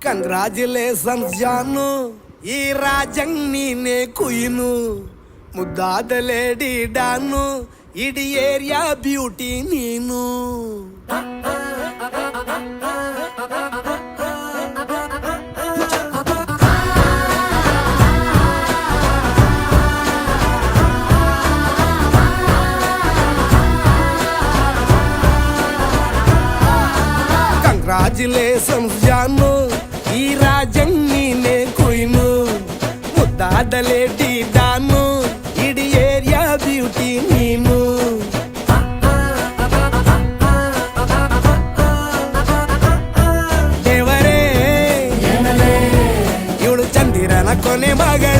Congratulations ಜಾನು, ಈ ರಾಜಂಗ್ ನೀನೆ ಕುಯ್ನು, ಮುದ್ದಾದ ಲೇಡಿ ಡಾನು, ಇಡೀ ಏರಿಯಾ ಬ್ಯೂಟಿ ನೀನು. ಕಂಗ್ರಾಚುಲೇಷನ್ಸ್ ಜಾನು, ಈ ರಾಜಂಗ್ ನೀನೆ ಕುಯ್ನು, ಮುದ್ದಾದ ಲೇಡಿ ಡಾನು, ಇಡೀ ಏರಿಯಾ ಬ್ಯೂಟಿ ನೀನು. ದೇವರೇ ಇವಳು ಚಂದಿರನ ಕೊನೆ ಮಗಳು.